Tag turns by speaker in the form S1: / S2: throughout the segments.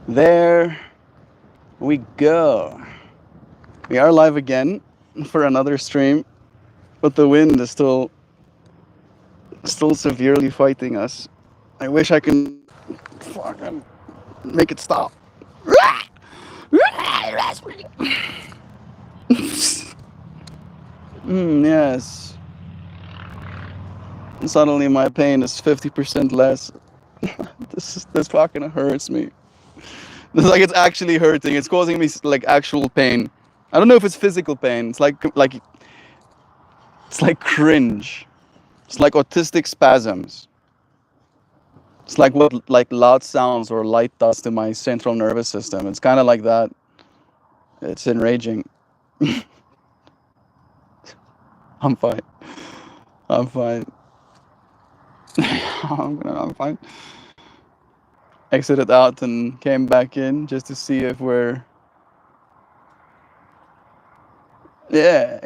S1: There we go. We are live again for another stream, but the wind is still severely fighting us. I wish I can fucking make it stop. Yes. Suddenly my pain is 50% less. This fucking hurts me. It's like it's actually hurting. It's causing me like actual pain. I don't know if it's physical pain. It's like cringe. It's like autistic spasms. It's like what like loud sounds or light does to my central nervous system. It's kind of like that. It's enraging. I'm fine. I'm fine. I'm fine. Exited out and came back in just to see if we're. Yeah.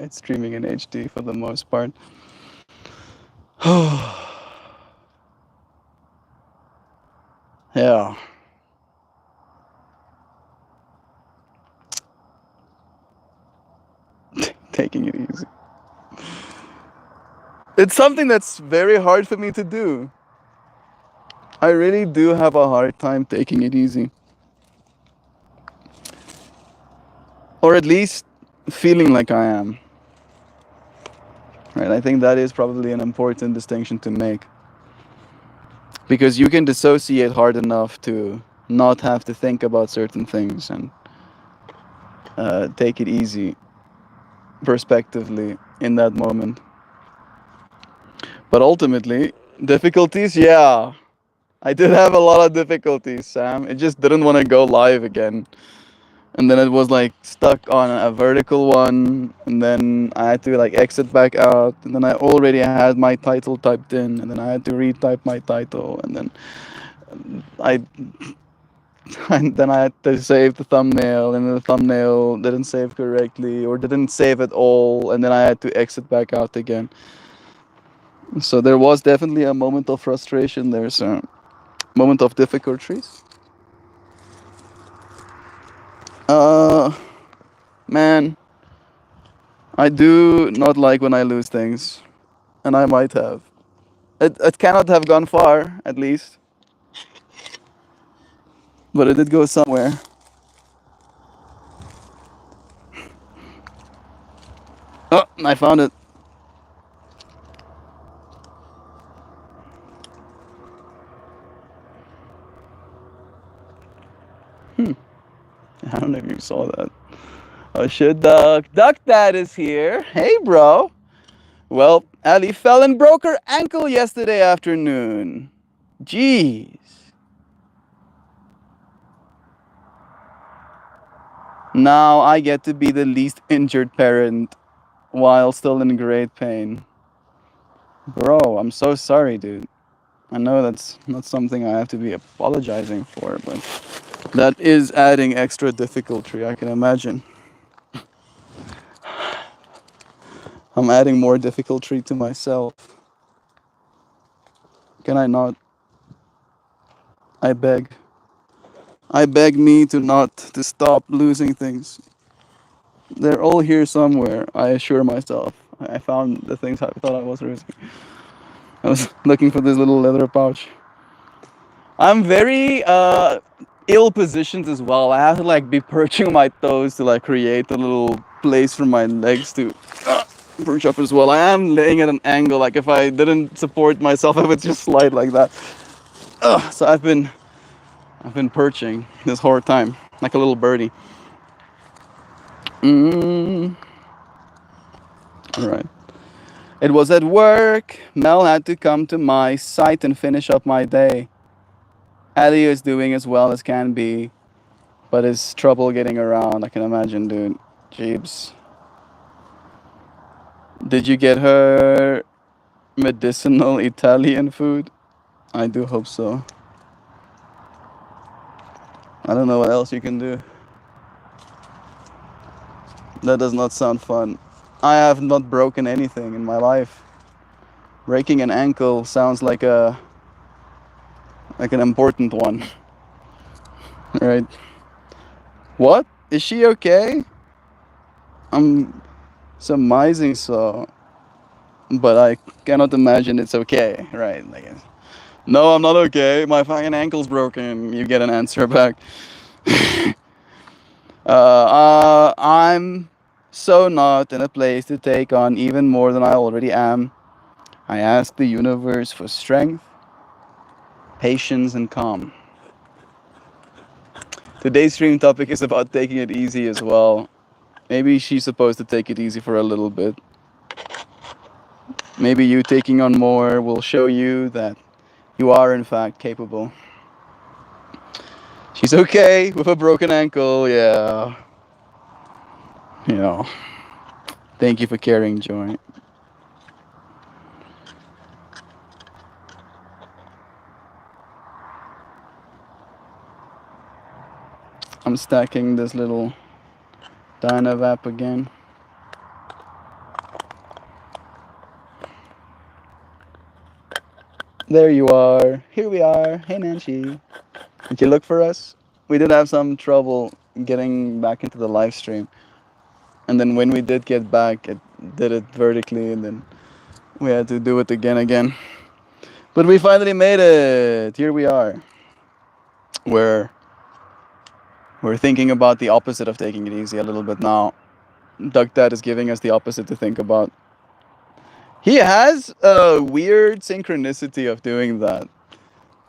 S1: It's streaming in HD for the most part. Yeah. Taking it easy. It's something that's very hard for me to do. I really do have a hard time taking it easy. Or at least feeling like I am. Right? I think that is probably an important distinction to make. Because you can dissociate hard enough to not have to think about certain things and take it easy prospectively in that moment. But ultimately, difficulties, yeah. I did have a lot of difficulties, Sam. It just didn't want to go live again. And then it was like stuck on a vertical one, and then I had to like exit back out, and then I already had my title typed in, and then I had to retype my title, and then I and then I had to save the thumbnail, and the thumbnail didn't save correctly or didn't save at all, and then I had to exit back out again. So there was definitely a moment of frustration. There's a moment of difficulties. Uh, Man, I do not like when I lose things, and I might have. It cannot have gone far, at least, but it did go somewhere. Oh, I found it. I don't know if you saw that. Oh shit, Duck Dad is here. Hey, bro. Well, Ali fell and broke her ankle yesterday afternoon. Jeez. Now I get to be the least injured parent while still in great pain. Bro, I'm so sorry, dude. I know that's not something I have to be apologizing for, but that is adding extra difficulty, I can imagine. I'm adding more difficulty to myself. Can I not? I beg. I beg me to not to stop losing things. They're all here somewhere, I assure myself. I found the things I thought I was losing. I was looking for this little leather pouch. I'm very ill positioned as well. I have to like be perching my toes to like create a little place for my legs to perch up as well. I am laying at an angle. Like if I didn't support myself, I would just slide like that. So I've been perching this whole time like a little birdie. All right. It was at work. Mel had to come to my site and finish up my day. Ali is doing as well as can be, but it's trouble getting around. I can imagine, dude. Jeebs. Did you get her medicinal Italian food? I do hope so. I don't know what else you can do. That does not sound fun. I have not broken anything in my life. Breaking an ankle sounds like an important one. Right? What? Is she okay? I'm surmising so, but I cannot imagine it's okay, right? Like, no, I'm not okay. My fucking ankle's broken. You get an answer back. I'm so not in a place to take on even more than I already am. I ask the universe for strength, patience, and calm. Today's stream topic is about taking it easy as well. Maybe she's supposed to take it easy for a little bit. Maybe you taking on more will show you that you are, in fact, capable. She's okay with a broken ankle, yeah. You know, thank you for caring, Joy. I'm stacking this little Dynavap again. There you are. Here we are. Hey, Nancy. Did you look for us? We did have some trouble getting back into the live stream. And then when we did get back, it did it vertically, and then we had to do it again. But we finally made it. Here we are. We're we're thinking about the opposite of taking it easy a little bit now. Duck Dad is giving us the opposite to think about. He has a weird synchronicity of doing that.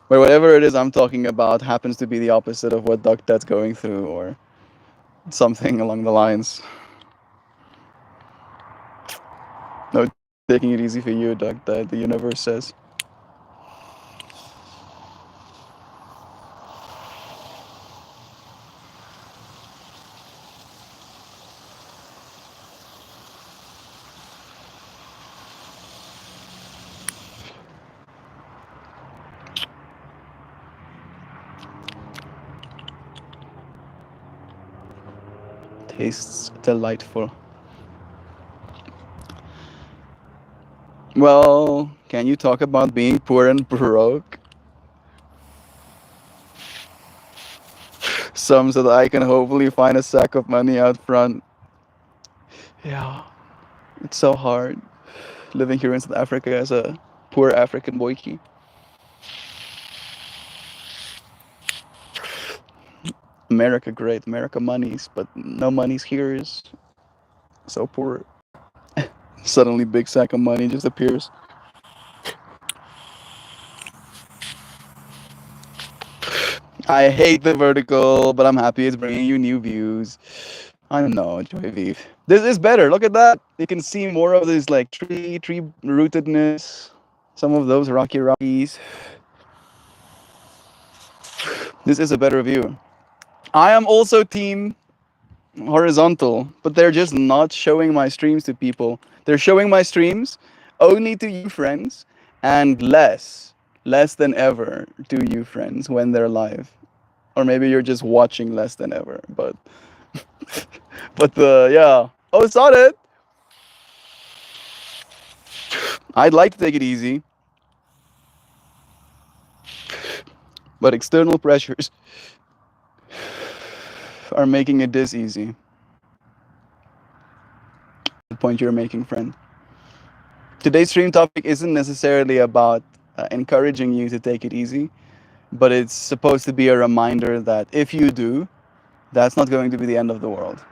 S1: Where whatever it is I'm talking about happens to be the opposite of what Duck Dad's going through, or something along the lines. No, taking it easy for you, Duck Dad, the universe says. Tastes delightful. Well, can you talk about being poor and broke? Some so that I can hopefully find a sack of money out front. Yeah, it's so hard living here in South Africa as a poor African boykie. America great, America monies, but no monies here is so poor. Suddenly big sack of money just appears. I hate the vertical, but I'm happy it's bringing you new views. I know, Joy Vive. This is better. Look at that. You can see more of this like tree rootedness. Some of those rockies. This is a better view. I am also team horizontal, but they're just not showing my streams to people. They're showing my streams only to you friends, and less than ever to you friends when they're live. Or maybe you're just watching less than ever, but yeah. Oh, saw it. I'd like to take it easy, but external pressures are making it this easy. The point you're making, friend. Today's stream topic isn't necessarily about encouraging you to take it easy, but it's supposed to be a reminder that if you do, that's not going to be the end of the world.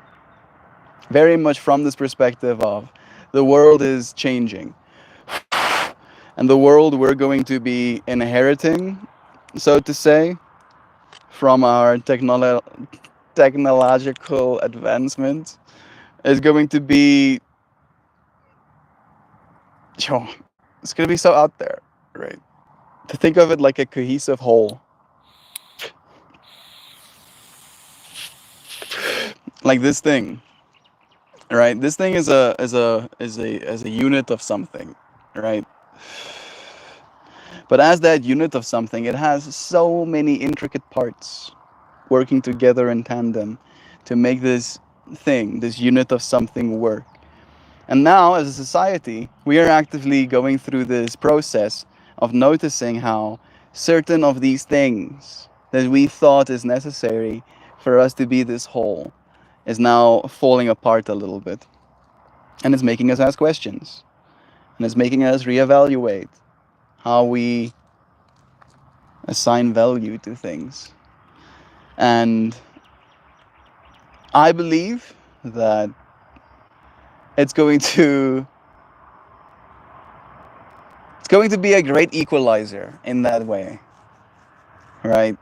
S1: Very much from this perspective of the world is changing. And the world we're going to be inheriting, so to say, from our technological advancement is going to be, it's going to be so out there, right? To think of it like a cohesive whole. Like this thing, right? This thing is a unit of something, right? But as that unit of something, it has so many intricate parts working together in tandem to make this thing, this unit of something work. And now, as a society, we are actively going through this process of noticing how certain of these things that we thought is necessary for us to be this whole is now falling apart a little bit. And it's making us ask questions. And it's making us reevaluate how we assign value to things. And I believe that it's going to be a great equalizer in that way, right?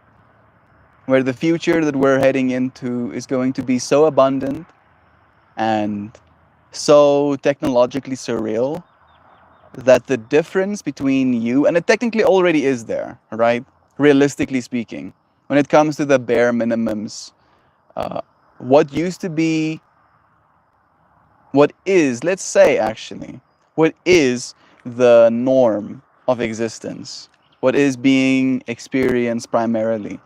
S1: Where the future that we're heading into is going to be so abundant and so technologically surreal that the difference between you, and it technically already is there, right? Realistically speaking, when it comes to the bare minimums, uh, what used to be, what is, let's say actually, what is the norm of existence, what is being experienced primarily,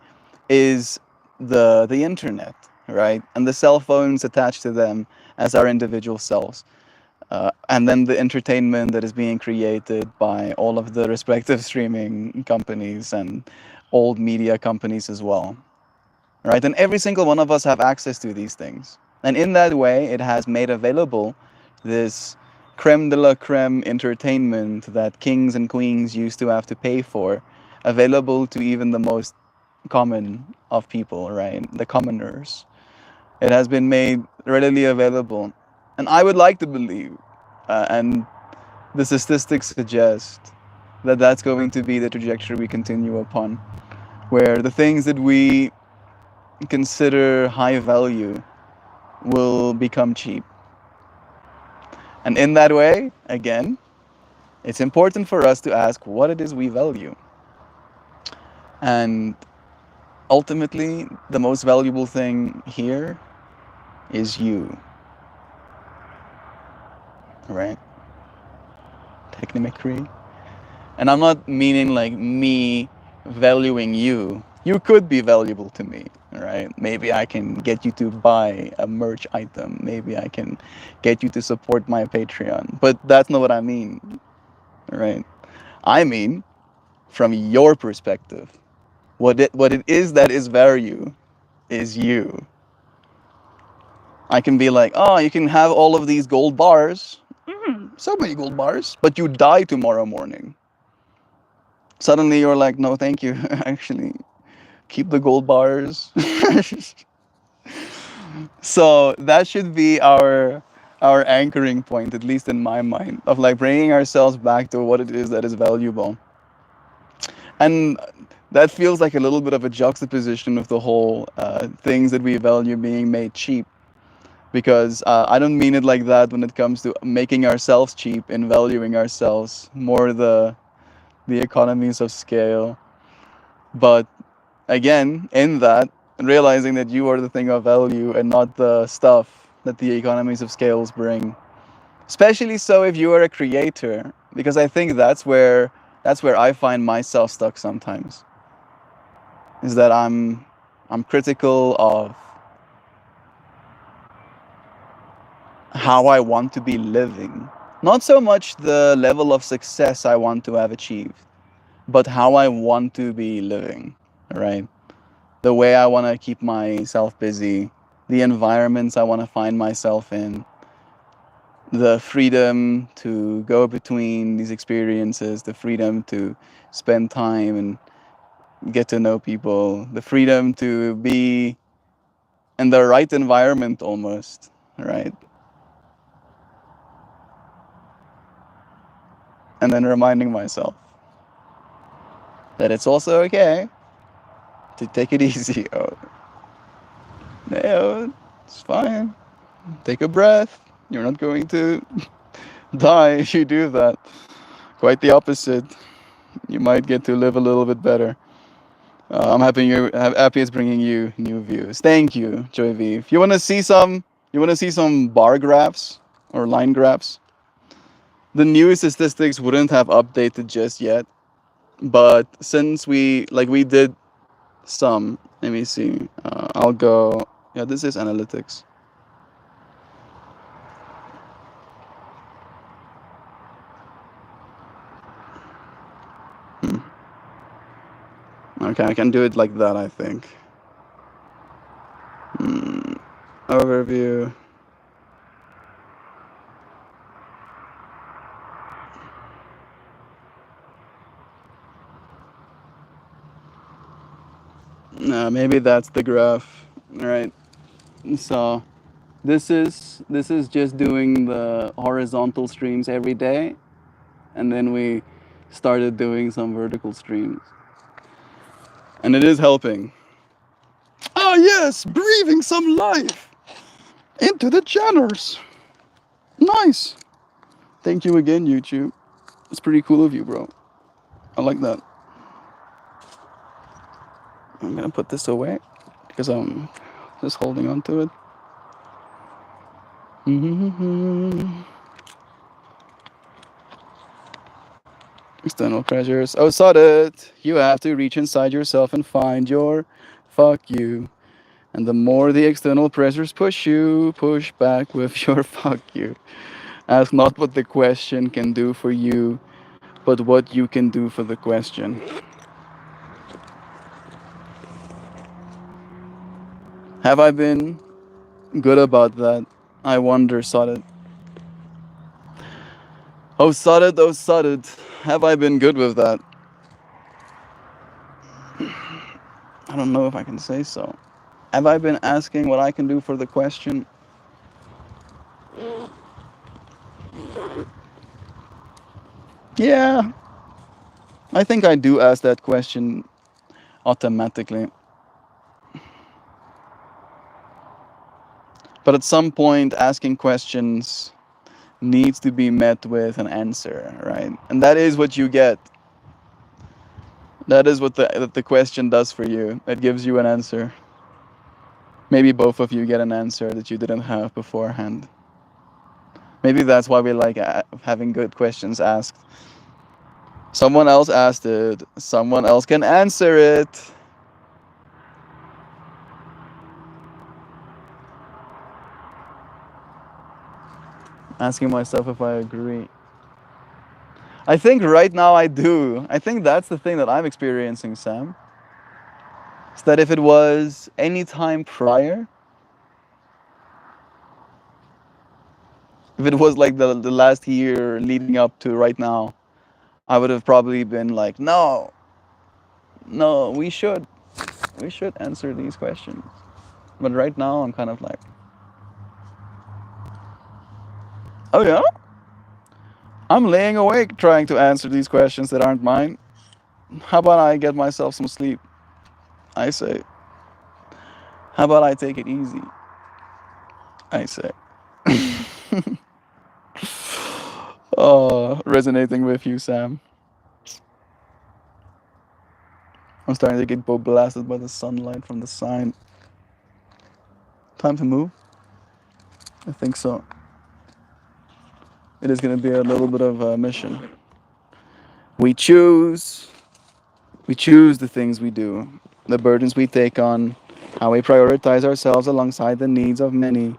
S1: is the internet, right? And the cell phones attached to them as our individual selves. And then the entertainment that is being created by all of the respective streaming companies and old media companies as well, right? And every single one of us have access to these things. And in that way, it has made available this creme de la creme entertainment that kings and queens used to have to pay for, available to even the most common of people, right? The commoners. It has been made readily available. And I would like to believe, and the statistics suggest, that that's going to be the trajectory we continue upon, where the things that we consider high value will become cheap. And in that way, again, it's important for us to ask what it is we value. And ultimately, the most valuable thing here is you, right? Technimery. And I'm not meaning like me valuing you. You could be valuable to me, right? Maybe I can get you to buy a merch item. Maybe I can get you to support my Patreon. But that's not what I mean, right? I mean, from your perspective, what it is that is value is you. I can be like, oh, you can have all of these gold bars, so many gold bars, but you die tomorrow morning. Suddenly you're like, no, thank you. Actually, keep the gold bars. So that should be our anchoring point, at least in my mind, of like bringing ourselves back to what it is that is valuable. And that feels like a little bit of a juxtaposition of the whole things that we value being made cheap. Because I don't mean it like that when it comes to making ourselves cheap and valuing ourselves, more the economies of scale. But again, in that, realizing that you are the thing of value and not the stuff that the economies of scales bring. Especially so if you are a creator, because I think that's where I find myself stuck sometimes. Is that I'm critical of how I want to be living. Not so much the level of success I want to have achieved, but how I want to be living, right? The way I want to keep myself busy, the environments I want to find myself in, the freedom to go between these experiences, the freedom to spend time and get to know people, the freedom to be in the right environment almost, right? And then reminding myself that it's also okay to take it easy. Oh, no, it's fine. Take a breath. You're not going to die if you do that. Quite the opposite. You might get to live a little bit better. I'm happy it's bringing you new views. Thank you, Joy V. If you want to see some bar graphs or line graphs. The new statistics wouldn't have updated just yet, but since we did some, let me see. I'll go. Yeah, this is analytics. Okay, I can do it like that, I think. Overview. Maybe that's the graph. Right. So this is just doing the horizontal streams every day, and then we started doing some vertical streams, and it is helping. Ah yes, breathing some life into the channels. Nice. Thank you again, YouTube. It's pretty cool of you, bro. I like that. I'm gonna put this away because I'm just holding on to it. External pressures. Oh, saw it. You have to reach inside yourself and find your fuck you. And the more the external pressures push you, push back with your fuck you. Ask not what the question can do for you, but what you can do for the question. Have I been good about that? I wonder, Sodid. Oh, Sodid, oh, Sodid. Have I been good with that? I don't know if I can say so. Have I been asking what I can do for the question? Yeah. I think I do ask that question automatically. But at some point, asking questions needs to be met with an answer, right? And that is what you get. That is what the question does for you. It gives you an answer. Maybe both of you get an answer that you didn't have beforehand. Maybe that's why we like having good questions asked. Someone else asked it. Someone else can answer it. Asking myself if I agree. I think right now I do. I think that's the thing that I'm experiencing, Sam. Is that if it was any time prior, if it was like the last year leading up to right now, I would have probably been like, no, we should answer these questions. But right now I'm kind of like, oh yeah? I'm laying awake trying to answer these questions that aren't mine. How about I get myself some sleep? I say. How about I take it easy? I say. Oh, resonating with you, Sam. I'm starting to get blasted by the sunlight from the sign. Time to move? I think so. It is going to be a little bit of a mission. We choose the things we do, the burdens we take on, how we prioritize ourselves alongside the needs of many.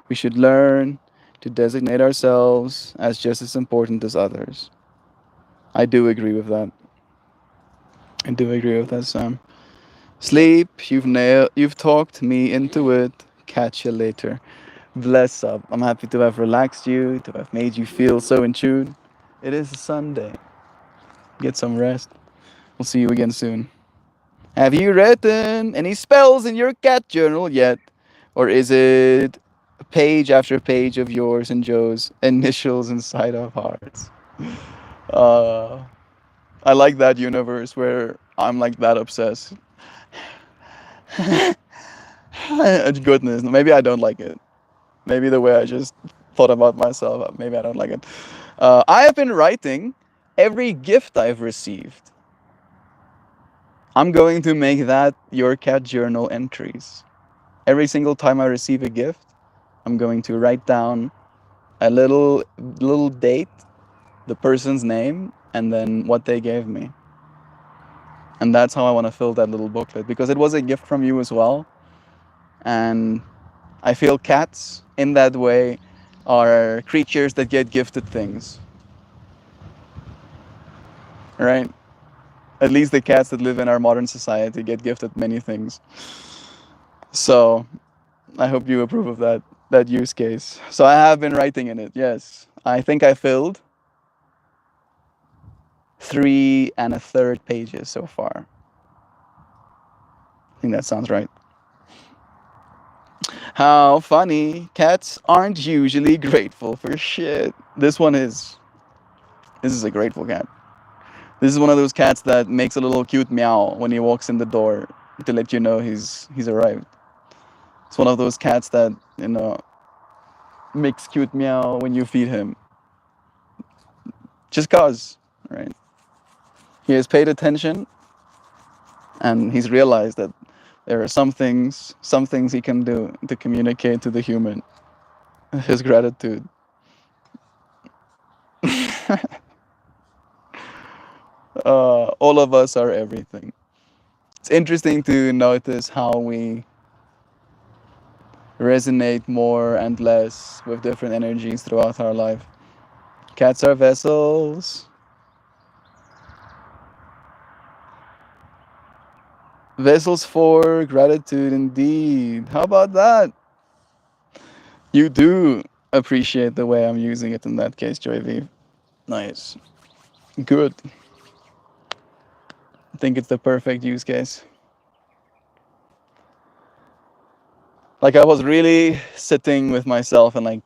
S1: We should learn to designate ourselves as just as important as others. I do agree with that. I do agree with that, Sam. Sleep, you've talked me into it. Catch you later. Bless up. I'm happy to have relaxed you, to have made you feel so in tune. It is a Sunday. Get some rest. We'll see you again soon. Have you written any spells in your cat journal yet? Or is it page after page of yours and Joe's initials inside of hearts? Uh, I like that universe where I'm like that obsessed. Goodness, maybe I don't like it. Maybe the way I just thought about myself, maybe I don't like it. I have been writing every gift I've received. I'm going to make that your cat journal entries. Every single time I receive a gift, I'm going to write down a little date, the person's name, and then what they gave me. And that's how I want to fill that little booklet, because it was a gift from you as well. And I feel cats in that way are creatures that get gifted things. Right? At least the cats that live in our modern society get gifted many things. So I hope you approve of that use case. So I have been writing in it. Yes, I think I filled 3 1/3 pages so far. I think that sounds right. How funny. Cats aren't usually grateful for shit. This one is. This is a grateful cat. This is one of those cats that makes a little cute meow when he walks in the door to let you know he's arrived. It's one of those cats that, makes cute meow when you feed him. Just cause, right? He has paid attention and he's realized that there are some things he can do to communicate to the human his gratitude. All of us are everything. It's interesting to notice how we resonate more and less with different energies throughout our life. Cats are vessels. Vessels for gratitude, indeed. How about that? You do appreciate the way I'm using it in that case, Joy V. Nice. Good. I think it's the perfect use case. Like I was really sitting with myself and like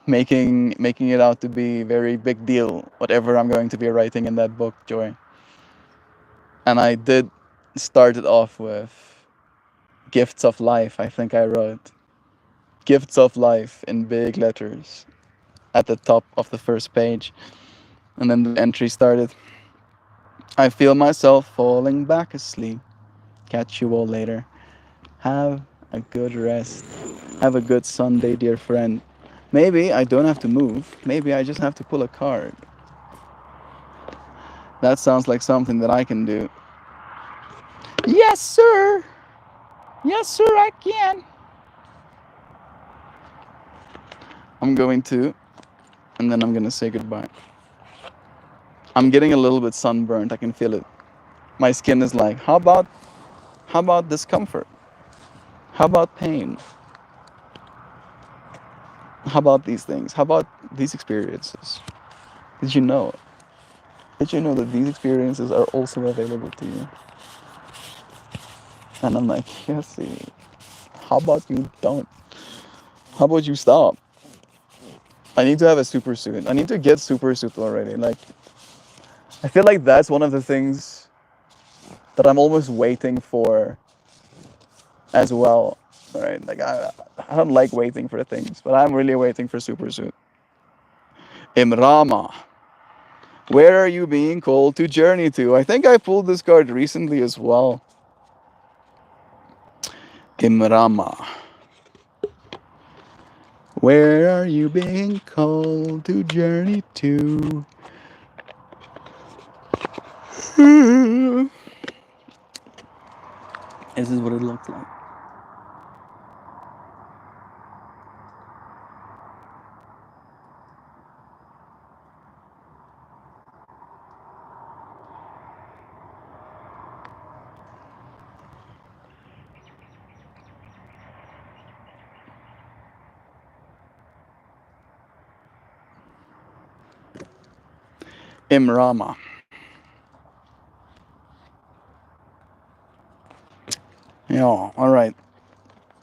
S1: making it out to be very big deal, whatever I'm going to be writing in that book, Joy. And I did start it off with gifts of life. I think I wrote gifts of life in big letters at the top of the first page. And then the entry started. I feel myself falling back asleep. Catch you all later. Have a good rest. Have a good Sunday, dear friend. Maybe I don't have to move. Maybe I just have to pull a card. That sounds like something that I can do. Yes, sir. Yes, sir, I can. I'm going to, and then I'm going to say goodbye. I'm getting a little bit sunburned. I can feel it. My skin is like, how about discomfort? How about pain? How about these things? How about these experiences? Did you know? Did you know that these experiences are also available to you? And I'm like, yes, see, how about you don't? How about you stop? I need to have a super suit. I need to get super suit already. Like, I feel like that's one of the things that I'm almost waiting for as well. Right? Like, I don't like waiting for things, but I'm really waiting for super suit. Imrama. Where are you being called to journey to? I think I pulled this card recently as well. Imrama. Where are you being called to journey to? This is what it looks like. Imrama. Yeah, all right.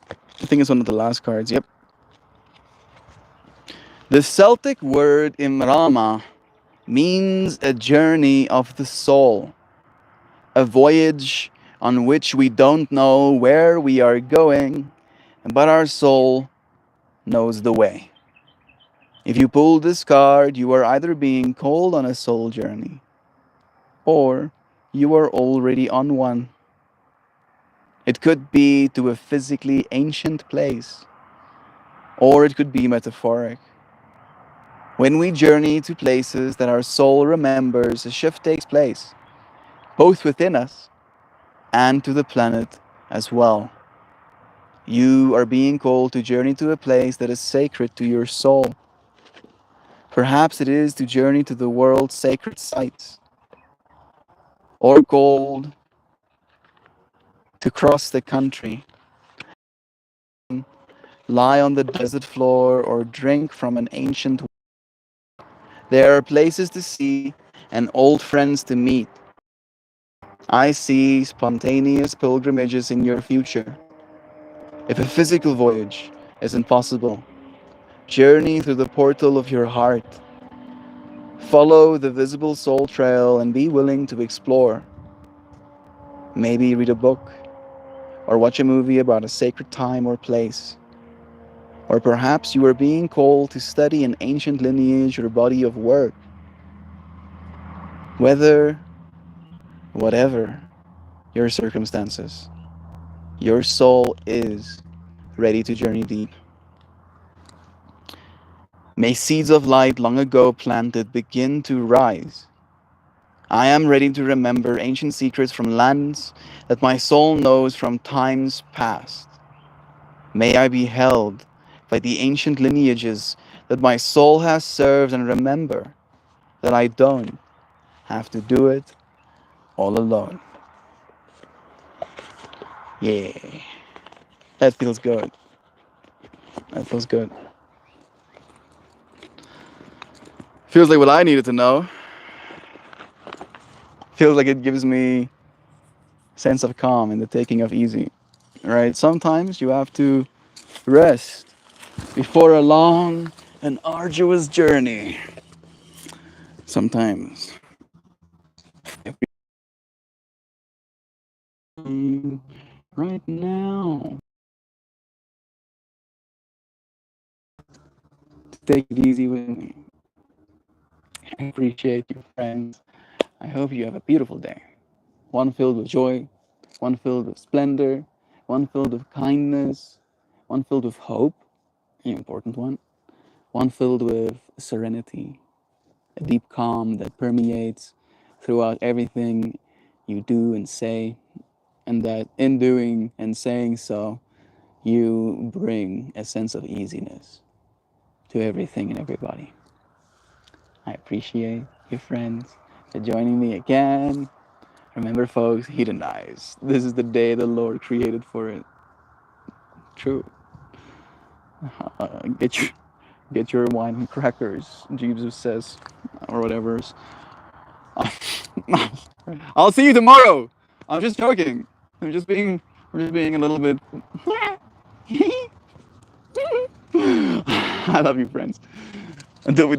S1: I think it's one of the last cards. Yep. The Celtic word Imrama means a journey of the soul, a voyage on which we don't know where we are going, but our soul knows the way. If you pull this card, you are either being called on a soul journey or you are already on one. It could be to a physically ancient place, or it could be metaphoric. When we journey to places that our soul remembers, a shift takes place, both within us and to the planet as well. You are being called to journey to a place that is sacred to your soul. Perhaps it is to journey to the world's sacred sites. or gold to cross the country, lie on the desert floor, or drink from an ancient. There are places to see and old friends to meet. I see spontaneous pilgrimages in your future. If a physical voyage isn't possible, journey through the portal of your heart. Follow the visible soul trail and be willing to explore. Maybe read a book or watch a movie about a sacred time or place. Or perhaps you are being called to study an ancient lineage or body of work. Whatever your circumstances, your soul is ready to journey deep. May seeds of light long ago planted begin to rise. I am ready to remember ancient secrets from lands that my soul knows from times past. May I be held by the ancient lineages that my soul has served and remember that I don't have to do it all alone. Yeah, that feels good. That feels good. Feels like what I needed to know. Feels like it gives me sense of calm in the taking of easy. Right? Sometimes you have to rest before a long and arduous journey. Sometimes. Right now. Take it easy with me. I appreciate you, friends. I hope you have a beautiful day. One filled with joy, one filled with splendor, one filled with kindness, one filled with hope, an important one filled with serenity, a deep calm that permeates throughout everything you do and say, and that in doing and saying so, you bring a sense of easiness to everything and everybody. I appreciate you, friends, for joining me again. Remember, folks, hedonize. This is the day the Lord created for it. True. Get your wine and crackers, Jesus says, or whatever. I'll see you tomorrow. I'm just joking. We're just being a little bit. I love you, friends. Until we